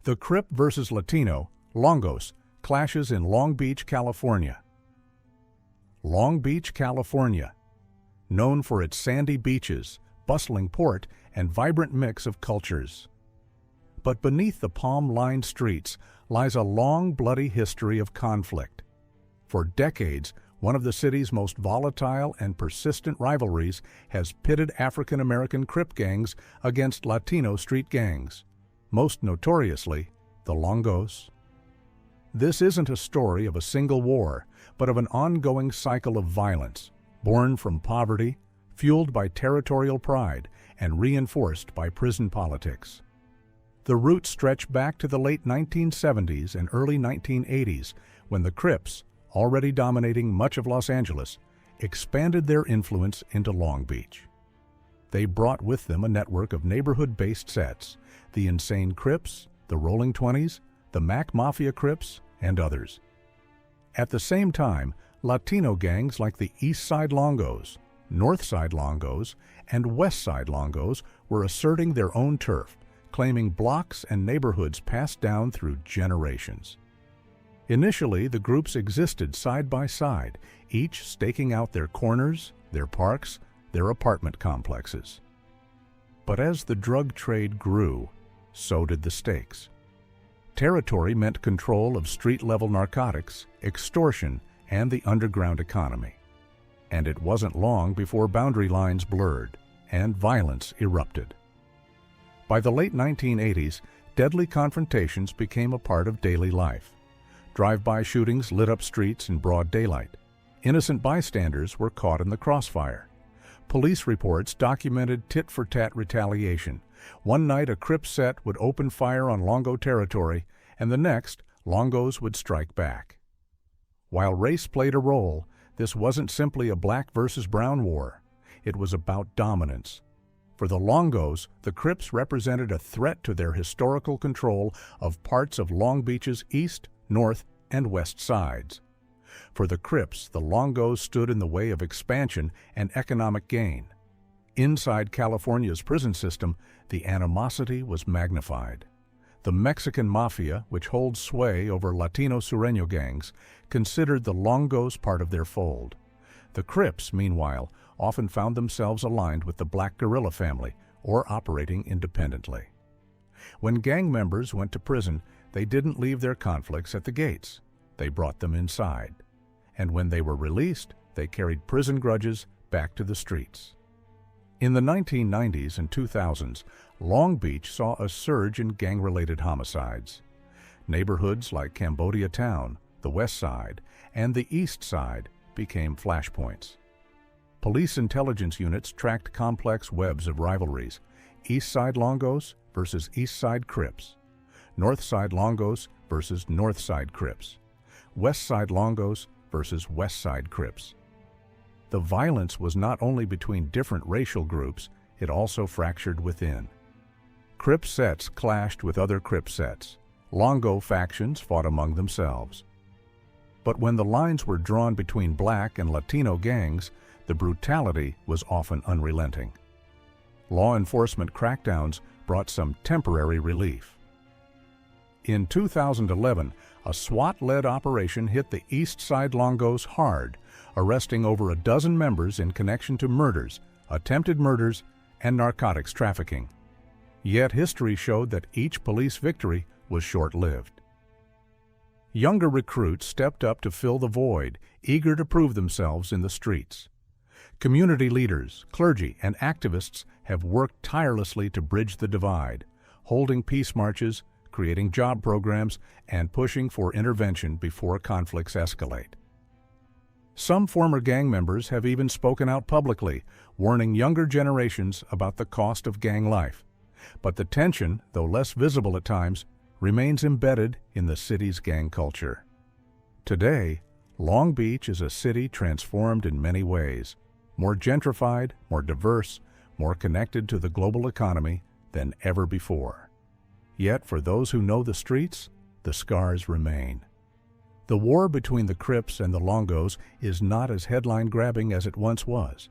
The Crip versus Latino, Longos, clashes in Long Beach, California. Long Beach, California, known for its sandy beaches, bustling port, and vibrant mix of cultures. But beneath the palm-lined streets lies a long, bloody history of conflict. For decades, one of the city's most volatile and persistent rivalries has pitted African-American Crip gangs against Latino street gangs, most notoriously, the Longos. This isn't a story of a single war, but of an ongoing cycle of violence, born from poverty, fueled by territorial pride, and reinforced by prison politics. The roots stretch back to the late 1970s and early 1980s, when the Crips, already dominating much of Los Angeles, expanded their influence into Long Beach. They brought with them a network of neighborhood-based sets, the Insane Crips, the Rolling Twenties, the Mac Mafia Crips, and others. At the same time, Latino gangs like the East Side Longos, North Side Longos, and West Side Longos were asserting their own turf, claiming blocks and neighborhoods passed down through generations. Initially, the groups existed side by side, each staking out their corners, their parks, their apartment complexes. But as the drug trade grew, so did the stakes. Territory meant control of street-level narcotics, extortion, and the underground economy. And it wasn't long before boundary lines blurred and violence erupted. By the late 1980s, deadly confrontations became a part of daily life. Drive-by shootings lit up streets in broad daylight. Innocent bystanders were caught in the crossfire. Police reports documented tit-for-tat retaliation. One night, a Crip set would open fire on Longo territory, and the next, Longos would strike back. While race played a role, this wasn't simply a black versus brown war. It was about dominance. For the Longos, the Crips represented a threat to their historical control of parts of Long Beach's east, north, and west sides. For the Crips, the Longos stood in the way of expansion and economic gain. Inside California's prison system, the animosity was magnified. The Mexican Mafia, which holds sway over Latino Sureño gangs, considered the Longos part of their fold. The Crips, meanwhile, often found themselves aligned with the Black Guerrilla family or operating independently. When gang members went to prison, they didn't leave their conflicts at the gates. They brought them inside. And when they were released, they carried prison grudges back to the streets. In the 1990s and 2000s, Long Beach saw a surge in gang-related homicides. Neighborhoods like Cambodia Town, the West Side, and the East Side became flashpoints. Police intelligence units tracked complex webs of rivalries: East Side Longos versus East Side Crips, North Side Longos versus North Side Crips, West Side Longos versus West Side Crips. The violence was not only between different racial groups, it also fractured within. Crip sets clashed with other Crip sets. Longo factions fought among themselves. But when the lines were drawn between Black and Latino gangs, the brutality was often unrelenting. Law enforcement crackdowns brought some temporary relief. In 2011, a SWAT-led operation hit the East Side Longos hard, arresting over a dozen members in connection to murders, attempted murders, and narcotics trafficking. Yet history showed that each police victory was short-lived. Younger recruits stepped up to fill the void, eager to prove themselves in the streets. Community leaders, clergy, and activists have worked tirelessly to bridge the divide, holding peace marches, creating job programs, and pushing for intervention before conflicts escalate. Some former gang members have even spoken out publicly, warning younger generations about the cost of gang life. But the tension, though less visible at times, remains embedded in the city's gang culture. Today, Long Beach is a city transformed in many ways, more gentrified, more diverse, more connected to the global economy than ever before. Yet for those who know the streets, the scars remain. The war between the Crips and the Longos is not as headline-grabbing as it once was.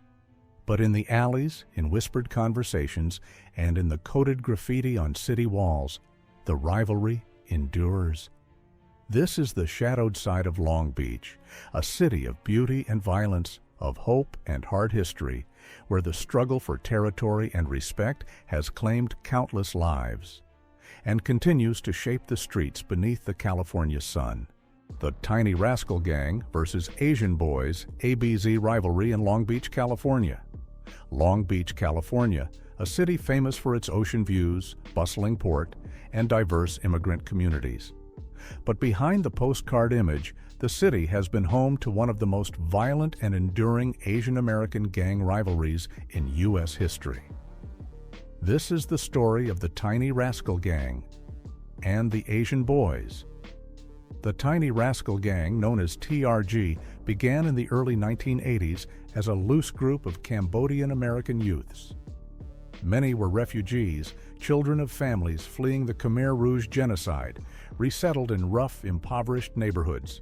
But in the alleys, in whispered conversations, and in the coded graffiti on city walls, The rivalry endures. This is the shadowed side of Long Beach, a city of beauty and violence, of hope and hard history, where the struggle for territory and respect has claimed countless lives and continues to shape the streets beneath the California sun. The Tiny Rascal Gang versus Asian Boys ABZ rivalry in Long Beach, California. Long Beach, California, a city famous for its ocean views, bustling port, and diverse immigrant communities. But behind the postcard image, the city has been home to one of the most violent and enduring Asian American gang rivalries in U.S. history. This is the story of the Tiny Rascal Gang and the Asian Boys. The Tiny Rascal Gang, known as TRG, began in the early 1980s as a loose group of Cambodian American youths. Many were refugees, children of families fleeing the Khmer Rouge genocide, resettled in rough, impoverished neighborhoods.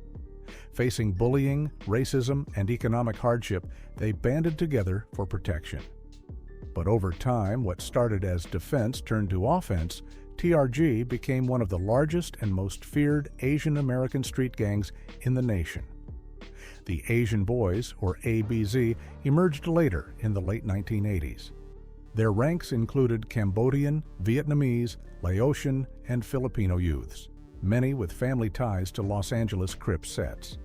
Facing bullying, racism, and economic hardship, they banded together for protection. But over time, what started as defense turned to offense. TRG became one of the largest and most feared Asian American street gangs in the nation. The Asian Boys, or ABZ, emerged later in the late 1980s. Their ranks included Cambodian, Vietnamese, Laotian, and Filipino youths, many with family ties to Los Angeles Crip sets.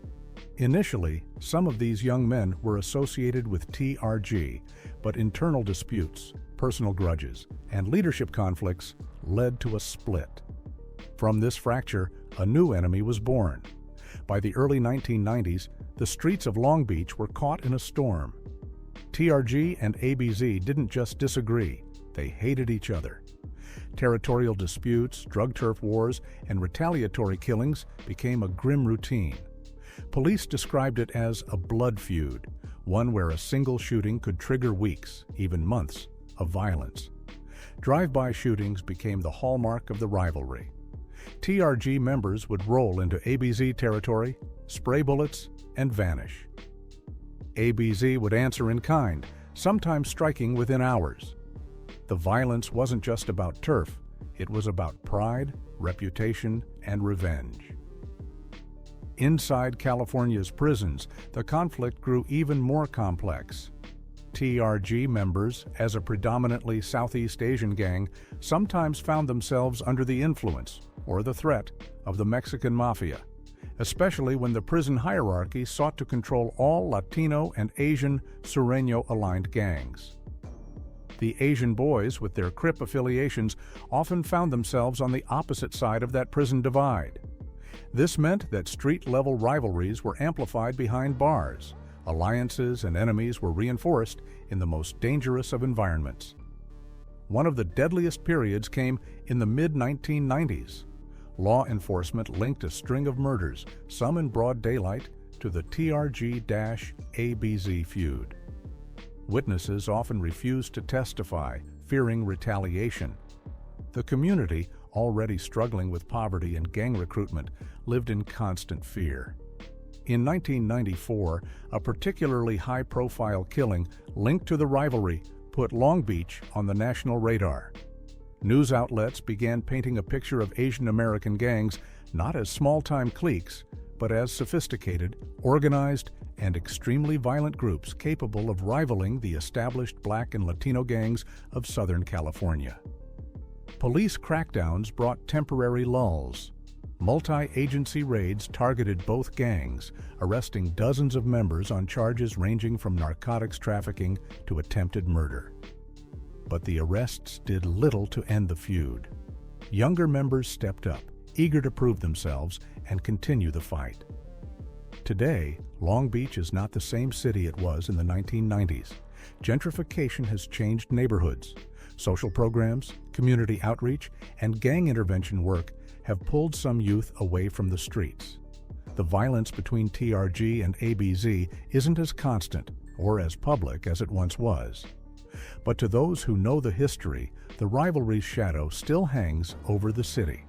Initially, some of these young men were associated with TRG, but internal disputes, personal grudges, and leadership conflicts led to a split. From this fracture, a new enemy was born. By the early 1990s, the streets of Long Beach were caught in a storm. TRG and ABZ didn't just disagree, they hated each other. Territorial disputes, drug turf wars, and retaliatory killings became a grim routine. Police described it as a blood feud, one where a single shooting could trigger weeks, even months, of violence. Drive-by shootings became the hallmark of the rivalry. TRG members would roll into ABZ territory, spray bullets, and vanish. ABZ would answer in kind, sometimes striking within hours. The violence wasn't just about turf, it was about pride, reputation, and revenge. Inside California's prisons, the conflict grew even more complex. TRG members, as a predominantly Southeast Asian gang, sometimes found themselves under the influence, or the threat, of the Mexican mafia, especially when the prison hierarchy sought to control all Latino and Asian Sureño-aligned gangs. The Asian Boys, with their Crip affiliations, often found themselves on the opposite side of that prison divide. This meant that street-level rivalries were amplified behind bars. Alliances and enemies were reinforced in the most dangerous of environments. One of the deadliest periods came in the mid-1990s. Law enforcement linked a string of murders, some in broad daylight, to the TRG-ABZ feud. Witnesses often refused to testify, fearing retaliation. The community, already struggling with poverty and gang recruitment, lived in constant fear. In 1994, a particularly high-profile killing linked to the rivalry put Long Beach on the national radar. News outlets began painting a picture of Asian American gangs not as small-time cliques, but as sophisticated, organized, and extremely violent groups capable of rivaling the established Black and Latino gangs of Southern California. Police crackdowns brought temporary lulls. Multi-agency raids targeted both gangs, arresting dozens of members on charges ranging from narcotics trafficking to attempted murder. But the arrests did little to end the feud. Younger members stepped up, eager to prove themselves and continue the fight. Today, Long Beach is not the same city it was in the 1990s. Gentrification has changed neighborhoods. Social programs, community outreach, and gang intervention work have pulled some youth away from the streets. The violence between TRG and ABZ isn't as constant or as public as it once was. But to those who know the history, the rivalry's shadow still hangs over the city.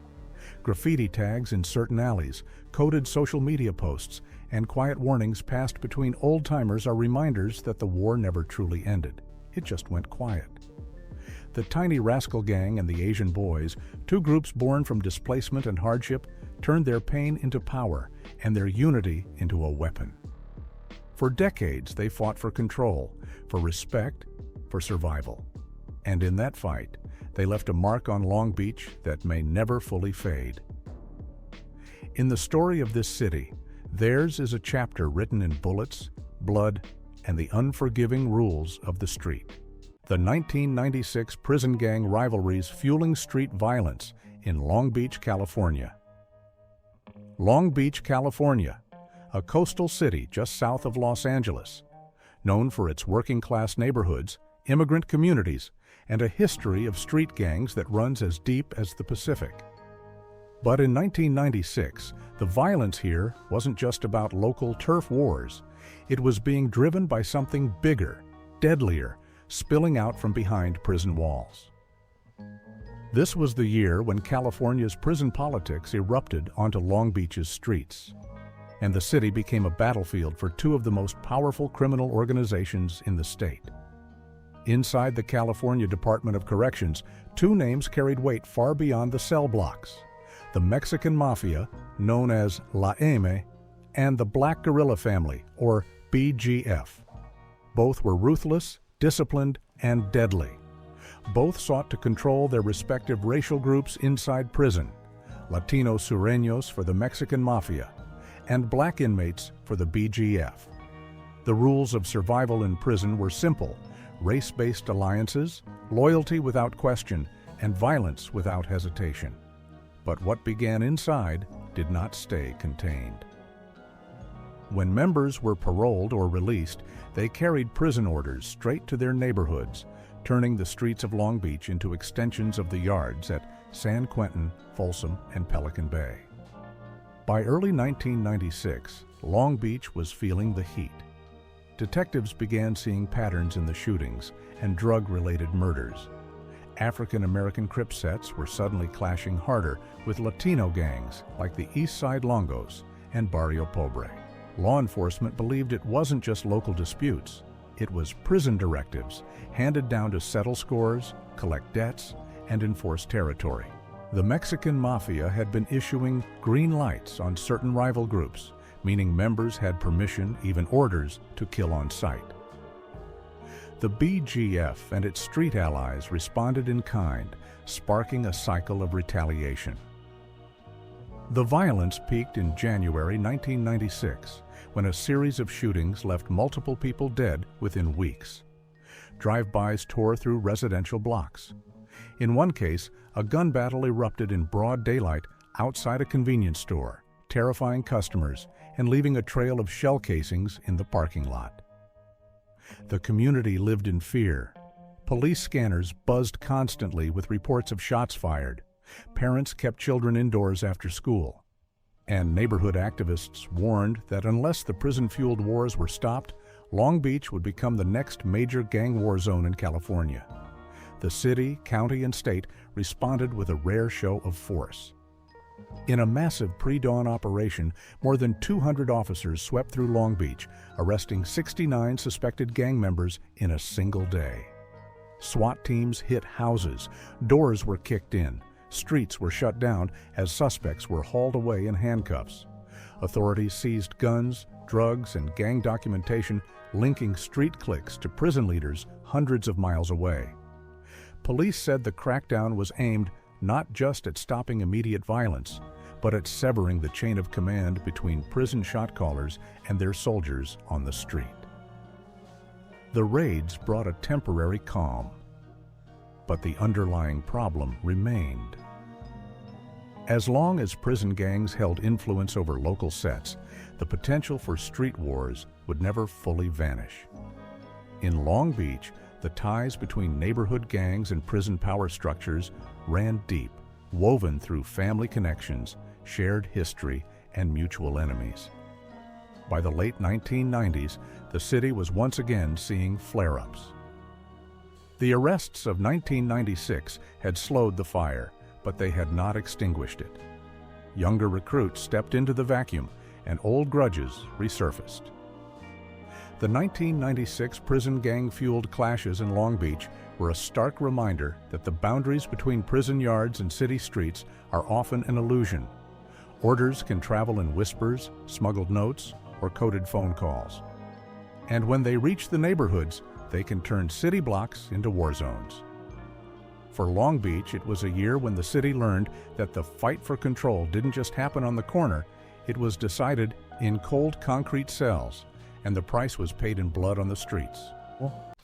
Graffiti tags in certain alleys, coded social media posts, and quiet warnings passed between old-timers are reminders that the war never truly ended. It just went quiet. The Tiny Rascal Gang and the Asian Boys, two groups born from displacement and hardship, turned their pain into power and their unity into a weapon. For decades, they fought for control, for respect, for survival. And in that fight, they left a mark on Long Beach that may never fully fade. In the story of this city, theirs is a chapter written in bullets, blood, and the unforgiving rules of the street. The 1996 prison gang rivalries fueling street violence in Long Beach, California. Long Beach, California, a coastal city just south of Los Angeles, known for its working-class neighborhoods, immigrant communities, and a history of street gangs that runs as deep as the Pacific. But in 1996, the violence here wasn't just about local turf wars. It was being driven by something bigger, deadlier, spilling out from behind prison walls. This was the year when California's prison politics erupted onto Long Beach's streets, and the city became a battlefield for two of the most powerful criminal organizations in the state. Inside the California Department of Corrections, two names carried weight far beyond the cell blocks: the Mexican Mafia, known as La M, and the Black Guerrilla Family, or BGF. Both were ruthless, disciplined, and deadly. Both sought to control their respective racial groups inside prison: Latino Sureños for the Mexican Mafia, and black inmates for the BGF. The rules of survival in prison were simple: race-based alliances, loyalty without question, and violence without hesitation. But what began inside did not stay contained. When members were paroled or released, they carried prison orders straight to their neighborhoods, turning the streets of Long Beach into extensions of the yards at San Quentin, Folsom, and Pelican Bay. By early 1996, Long Beach was feeling the heat. Detectives began seeing patterns in the shootings and drug-related murders. African-American Crip sets were suddenly clashing harder with Latino gangs like the East Side Longos and Barrio Pobre. Law enforcement believed it wasn't just local disputes. It was prison directives handed down to settle scores, collect debts, and enforce territory. The Mexican Mafia had been issuing green lights on certain rival groups, meaning members had permission, even orders, to kill on sight. The BGF and its street allies responded in kind, sparking a cycle of retaliation. The violence peaked in January 1996, when a series of shootings left multiple people dead within weeks. Drive-bys tore through residential blocks. In one case, a gun battle erupted in broad daylight outside a convenience store, terrifying customers and leaving a trail of shell casings in the parking lot. The community lived in fear. Police scanners buzzed constantly with reports of shots fired. Parents kept children indoors after school. And neighborhood activists warned that unless the prison-fueled wars were stopped, Long Beach would become the next major gang war zone in California. The city, county, and state responded with a rare show of force. In a massive pre-dawn operation, more than 200 officers swept through Long Beach, arresting 69 suspected gang members in a single day. SWAT teams hit houses, doors were kicked in, streets were shut down as suspects were hauled away in handcuffs. Authorities seized guns, drugs, and gang documentation, linking street cliques to prison leaders hundreds of miles away. Police said the crackdown was aimed not just at stopping immediate violence, but at severing the chain of command between prison shot callers and their soldiers on the street. The raids brought a temporary calm, but the underlying problem remained. As long as prison gangs held influence over local sets, the potential for street wars would never fully vanish. In Long Beach, the ties between neighborhood gangs and prison power structures ran deep, woven through family connections, shared history, and mutual enemies. By the late 1990s, the city was once again seeing flare-ups. The arrests of 1996 had slowed the fire, but they had not extinguished it. Younger recruits stepped into the vacuum, and old grudges resurfaced. The 1996 prison gang-fueled clashes in Long Beach were a stark reminder that the boundaries between prison yards and city streets are often an illusion. Orders can travel in whispers, smuggled notes, or coded phone calls. And when they reach the neighborhoods, they can turn city blocks into war zones. For Long Beach, it was a year when the city learned that the fight for control didn't just happen on the corner, it was decided in cold concrete cells, and the price was paid in blood on the streets.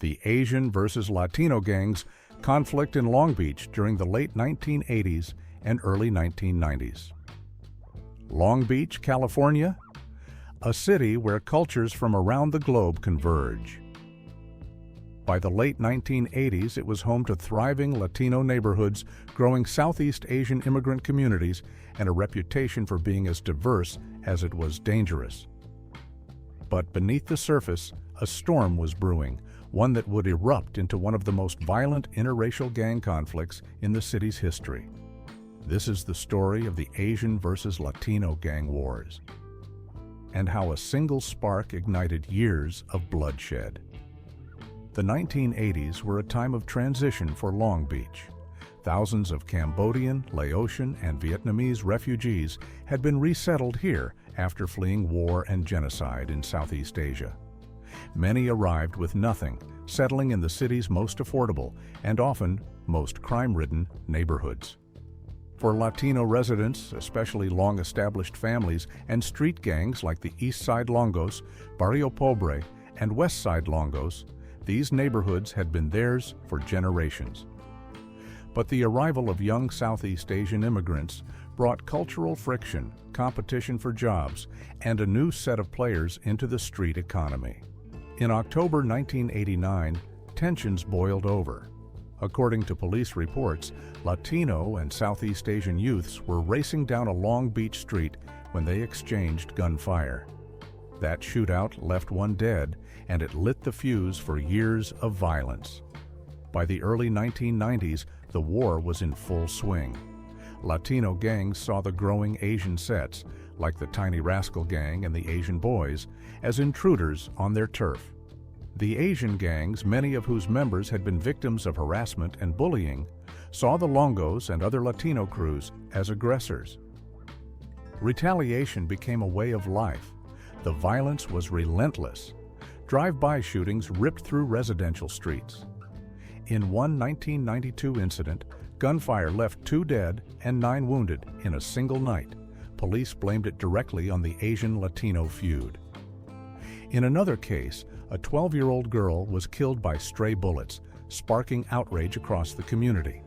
The Asian versus Latino gangs conflict in Long Beach during the late 1980s and early 1990s. Long Beach, California, a city where cultures from around the globe converge. By the late 1980s, it was home to thriving Latino neighborhoods, growing Southeast Asian immigrant communities, and a reputation for being as diverse as it was dangerous. But beneath the surface, a storm was brewing, one that would erupt into one of the most violent interracial gang conflicts in the city's history. This is the story of the Asian versus Latino gang wars, and how a single spark ignited years of bloodshed. The 1980s were a time of transition for Long Beach. Thousands of Cambodian, Laotian, and Vietnamese refugees had been resettled here after fleeing war and genocide in Southeast Asia. Many arrived with nothing, settling in the city's most affordable and often most crime-ridden neighborhoods. For Latino residents, especially long-established families and street gangs like the East Side Longos, Barrio Pobre, and West Side Longos, these neighborhoods had been theirs for generations. But the arrival of young Southeast Asian immigrants brought cultural friction, competition for jobs, and a new set of players into the street economy. In October 1989, tensions boiled over. According to police reports, Latino and Southeast Asian youths were racing down a Long Beach street when they exchanged gunfire. That shootout left one dead, and it lit the fuse for years of violence. By the early 1990s, the war was in full swing. Latino gangs saw the growing Asian sets, like the Tiny Rascal Gang and the Asian Boys, as intruders on their turf. The Asian gangs, many of whose members had been victims of harassment and bullying, saw the Longos and other Latino crews as aggressors. Retaliation became a way of life. The violence was relentless. Drive-by shootings ripped through residential streets. In one 1992 incident, gunfire left 2 dead and 9 wounded in a single night. Police blamed it directly on the Asian-Latino feud. In another case, a 12-year-old girl was killed by stray bullets, sparking outrage across the community.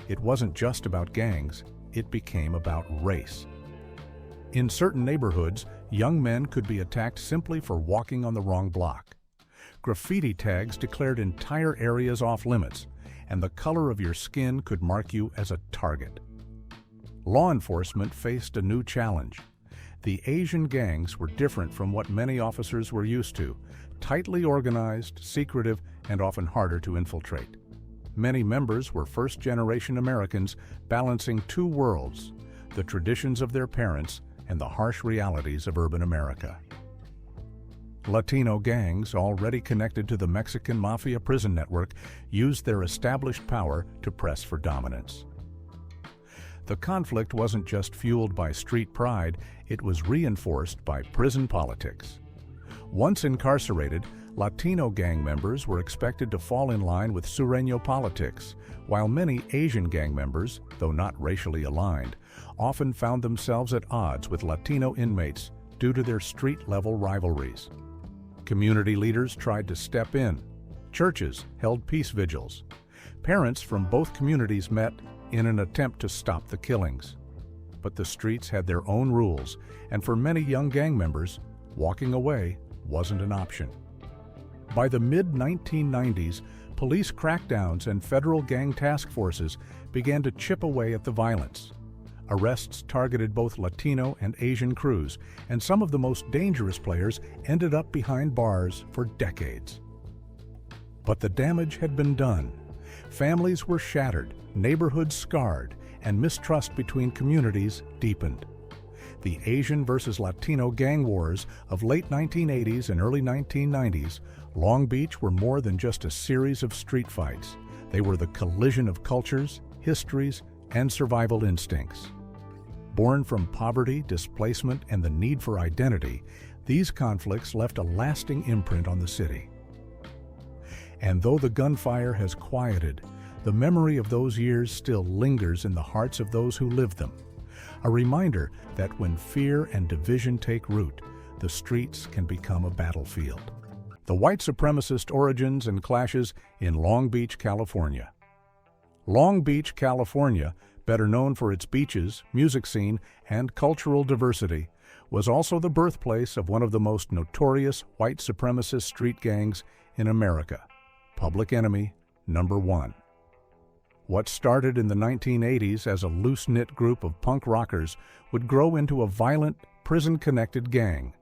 It wasn't just about gangs, it became about race. In certain neighborhoods, young men could be attacked simply for walking on the wrong block. Graffiti tags declared entire areas off-limits, and the color of your skin could mark you as a target. Law enforcement faced a new challenge. The Asian gangs were different from what many officers were used to, tightly organized, secretive, and often harder to infiltrate. Many members were first-generation Americans balancing 2 worlds, the traditions of their parents and the harsh realities of urban America. Latino gangs, already connected to the Mexican Mafia prison network, used their established power to press for dominance. The conflict wasn't just fueled by street pride, it was reinforced by prison politics. Once incarcerated, Latino gang members were expected to fall in line with Sureño politics, while many Asian gang members, though not racially aligned, often found themselves at odds with Latino inmates due to their street-level rivalries. Community leaders tried to step in. Churches held peace vigils. Parents from both communities met in an attempt to stop the killings. But the streets had their own rules, and for many young gang members, walking away wasn't an option. By the mid-1990s, police crackdowns and federal gang task forces began to chip away at the violence. Arrests targeted both Latino and Asian crews, and some of the most dangerous players ended up behind bars for decades. But the damage had been done. Families were shattered, neighborhoods scarred, and mistrust between communities deepened. the Asian versus Latino gang wars of late 1980s and early 1990s, Long Beach were more than just a series of street fights. They were the collision of cultures, histories, and survival instincts. Born from poverty, displacement, and the need for identity, these conflicts left a lasting imprint on the city. And though the gunfire has quieted, the memory of those years still lingers in the hearts of those who lived them. A reminder that when fear and division take root, the streets can become a battlefield. The white supremacist origins and clashes in Long Beach, California. Long Beach, California, better known for its beaches, music scene, and cultural diversity, was also the birthplace of one of the most notorious white supremacist street gangs in America, Public Enemy Number 1. What started in the 1980s as a loose-knit group of punk rockers would grow into a violent, prison-connected gang,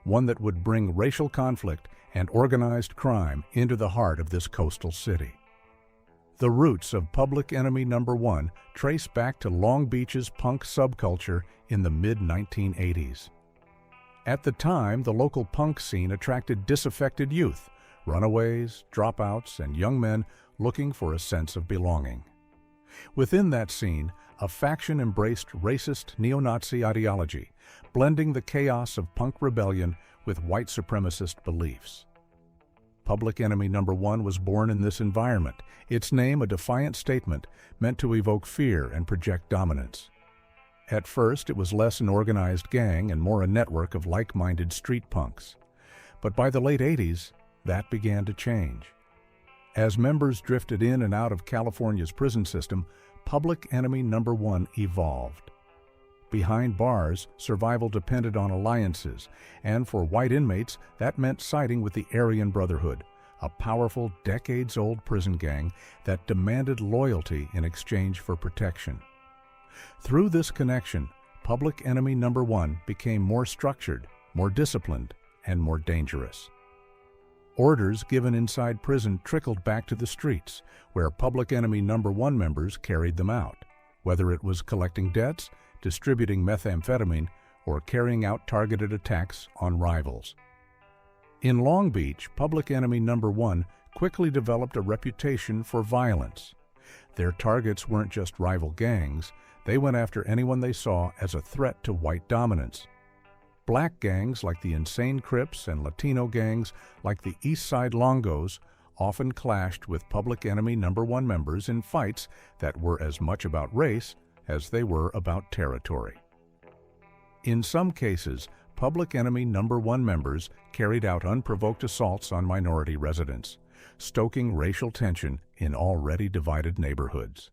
one that would bring racial conflict and organized crime into the heart of this coastal city. The roots of Public Enemy Number 1 trace back to Long Beach's punk subculture in the mid-1980s. At the time, the local punk scene attracted disaffected youth, runaways, dropouts, and young men looking for a sense of belonging. Within that scene, a faction embraced racist neo-Nazi ideology, blending the chaos of punk rebellion with white supremacist beliefs. Public Enemy Number 1 was born in this environment, its name a defiant statement meant to evoke fear and project dominance. At first, it was less an organized gang and more a network of like-minded street punks. But by the late 80s, that began to change. As members drifted in and out of California's prison system, Public Enemy Number 1 evolved. Behind bars, survival depended on alliances, and for white inmates, that meant siding with the Aryan Brotherhood, a powerful, decades-old prison gang that demanded loyalty in exchange for protection. Through this connection, Public Enemy Number 1 became more structured, more disciplined, and more dangerous. Orders given inside prison trickled back to the streets, where Public Enemy Number 1 members carried them out, whether it was collecting debts, distributing methamphetamine, or carrying out targeted attacks on rivals. In Long Beach, Public Enemy Number 1 quickly developed a reputation for violence. Their targets weren't just rival gangs, they went after anyone they saw as a threat to white dominance. Black gangs like the insane Crips and Latino gangs like the East Side Longos often clashed with Public Enemy Number 1 members in fights that were as much about race as they were about territory. In some cases, Public Enemy Number 1 members carried out unprovoked assaults on minority residents, stoking racial tension in already divided neighborhoods.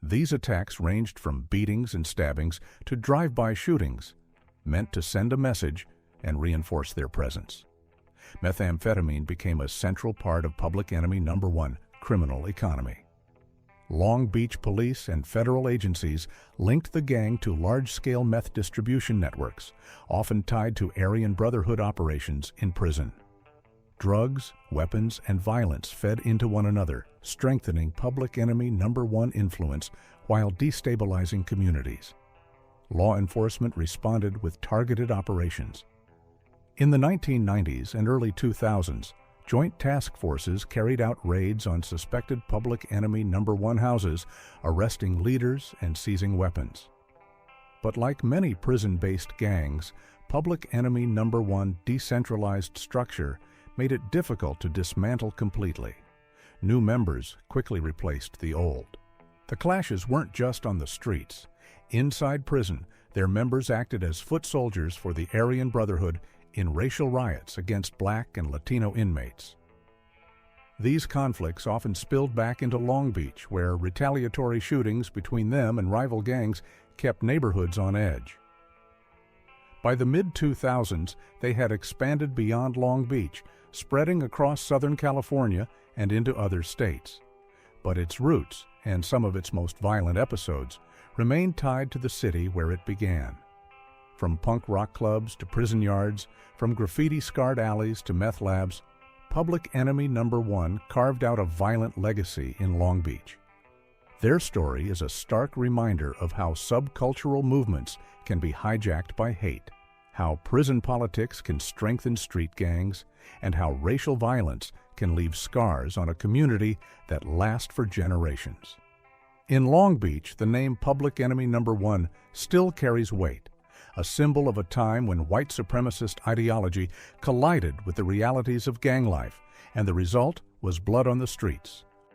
These attacks ranged from beatings and stabbings to drive-by shootings, meant to send a message and reinforce their presence. Methamphetamine became a central part of Public Enemy Number 1 criminal economy. Long Beach police and federal agencies linked the gang to large-scale meth distribution networks, often tied to Aryan Brotherhood operations in prison. Drugs, weapons, and violence fed into one another, strengthening Public Enemy Number 1 influence while destabilizing communities. Law enforcement responded with targeted operations. In the 1990s and early 2000s, joint task forces carried out raids on suspected Public Enemy Number 1 houses, arresting leaders and seizing weapons. But like many prison-based gangs, Public Enemy Number 1 decentralized structure made it difficult to dismantle completely. New members quickly replaced the old. The clashes weren't just on the streets. Inside prison, their members acted as foot soldiers for the Aryan Brotherhood in racial riots against Black and Latino inmates. These conflicts often spilled back into Long Beach, where retaliatory shootings between them and rival gangs kept neighborhoods on edge. By the mid-2000s, they had expanded beyond Long Beach, spreading across Southern California and into other states. But its roots, and some of its most violent episodes, remained tied to the city where it began. From punk rock clubs to prison yards, from graffiti-scarred alleys to meth labs, Public Enemy Number 1 carved out a violent legacy in Long Beach. Their story is a stark reminder of how subcultural movements can be hijacked by hate, how prison politics can strengthen street gangs, and how racial violence can leave scars on a community that last for generations. In Long Beach, the name Public Enemy No. 1 still carries weight, a symbol of a time when white supremacist ideology collided with the realities of gang life, and the result was blood on the streets.